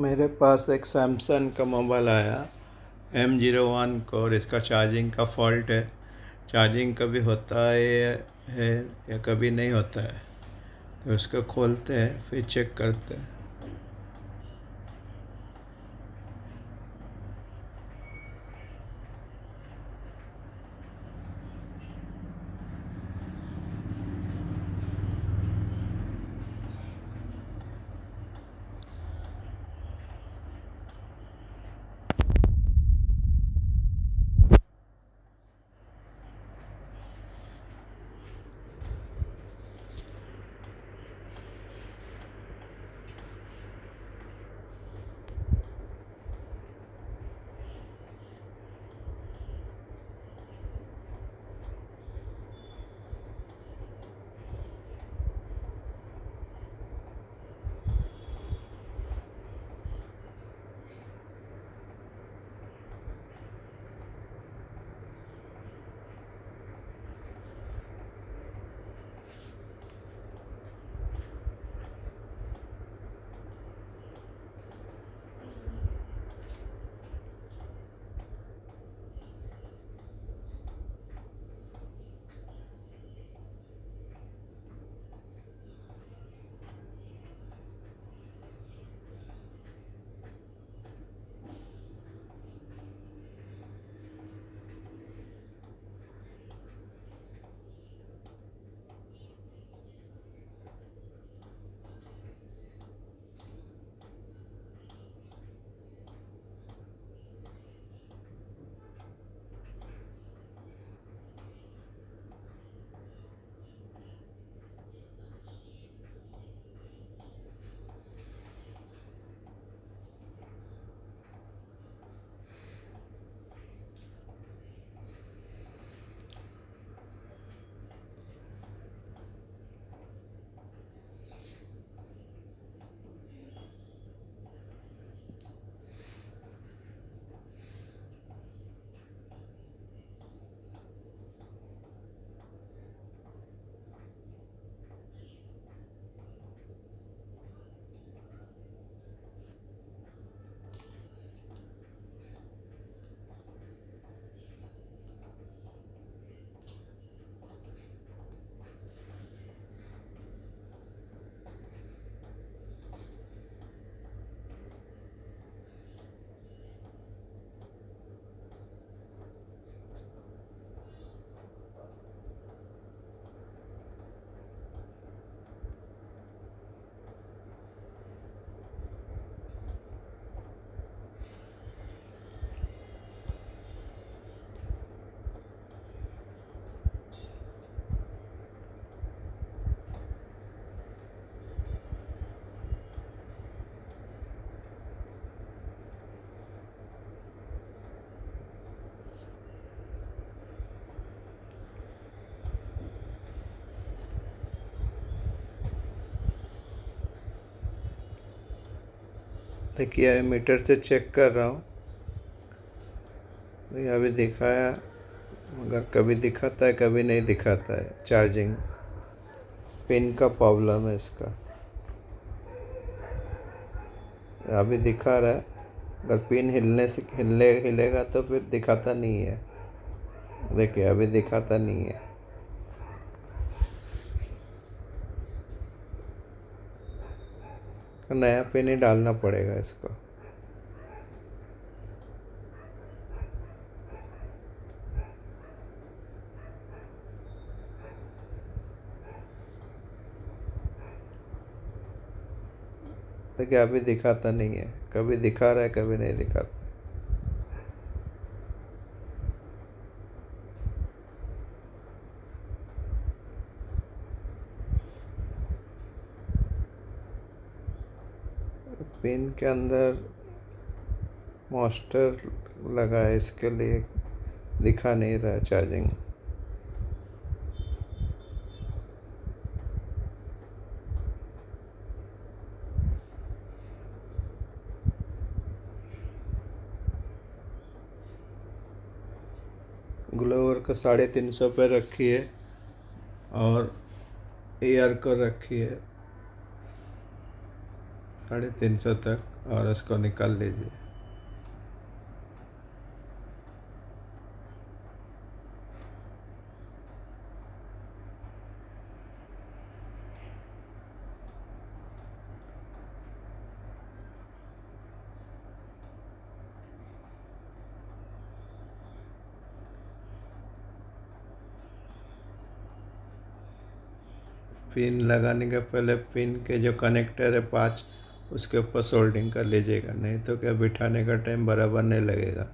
मेरे पास एक सैमसंग का मोबाइल आया M01 को, और इसका चार्जिंग का फॉल्ट है। चार्जिंग कभी होता है या कभी नहीं होता है। तो उसको खोलते हैं, फिर चेक करते हैं। देखिए, अभी मीटर से चेक कर रहा हूँ। देखिए, अभी दिखाया, मगर कभी दिखाता है कभी नहीं दिखाता है। चार्जिंग पिन का प्रॉब्लम है इसका। अभी दिखा रहा है, अगर पिन हिलेगा तो फिर दिखाता नहीं है। देखिए, अभी दिखाता नहीं है। नया पिन ही डालना पड़ेगा इसको। देखिए, अभी दिखाता नहीं है। कभी दिखा रहा है कभी नहीं दिखाता। पिन के अंदर मॉस्टर लगा है, इसके लिए दिखा नहीं रहा है चार्जिंग। ग्लोवर को 350 पे रखी है और एयर को रखी है 350 तक और उसको निकाल लीजिए। पिन लगाने के पहले पिन के जो कनेक्टर है 5 उसके ऊपर सोल्डिंग कर लीजिएगा, नहीं तो क्या बिठाने का टाइम बराबर नहीं लगेगा।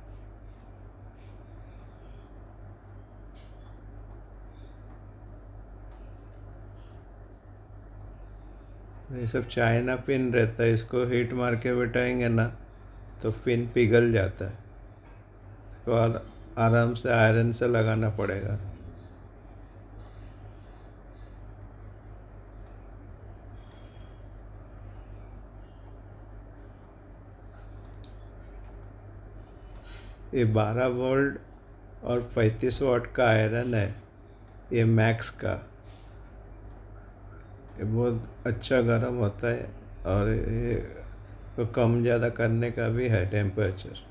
ये सब चाइना पिन रहता है, इसको हीट मार के बिठाएंगे ना तो पिन पिघल जाता है। इसको आराम से आयरन से लगाना पड़ेगा। ये 12 वोल्ट और 35 वाट का आयरन है, ये मैक्स का। ये बहुत अच्छा गर्म होता है और ये को कम ज़्यादा करने का भी है टेम्परेचर।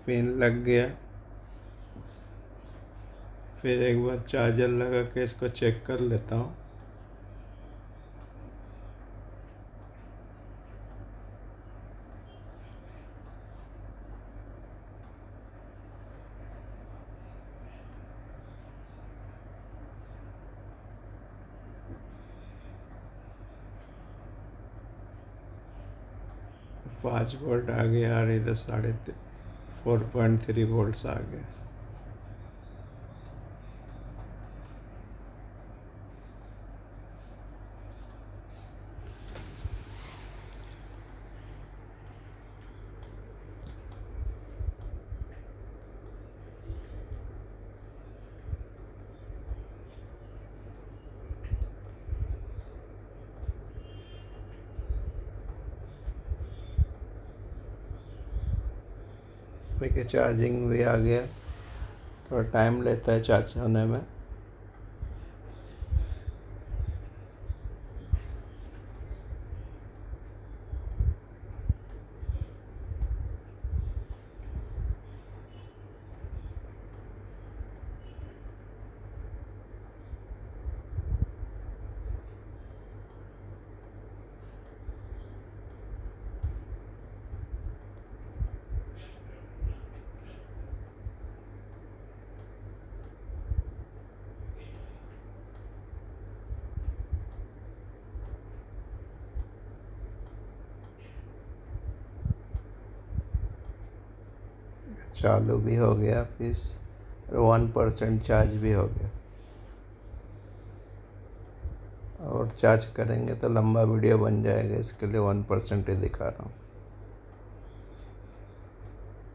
पिन लग गया। फिर एक बार चार्जर लगा के इसको चेक कर लेता हूँ। पाँच वोल्ट आ गया और इधर 4.3 वोल्ट्स आ गए। देखिए चार्जिंग भी आ गया, थोड़ा टाइम लेता है चार्ज होने में। चालू भी हो गया, फिर 1% चार्ज भी हो गया। और चार्ज करेंगे तो लंबा वीडियो बन जाएगा, इसके लिए 1% ही दिखा रहा हूँ।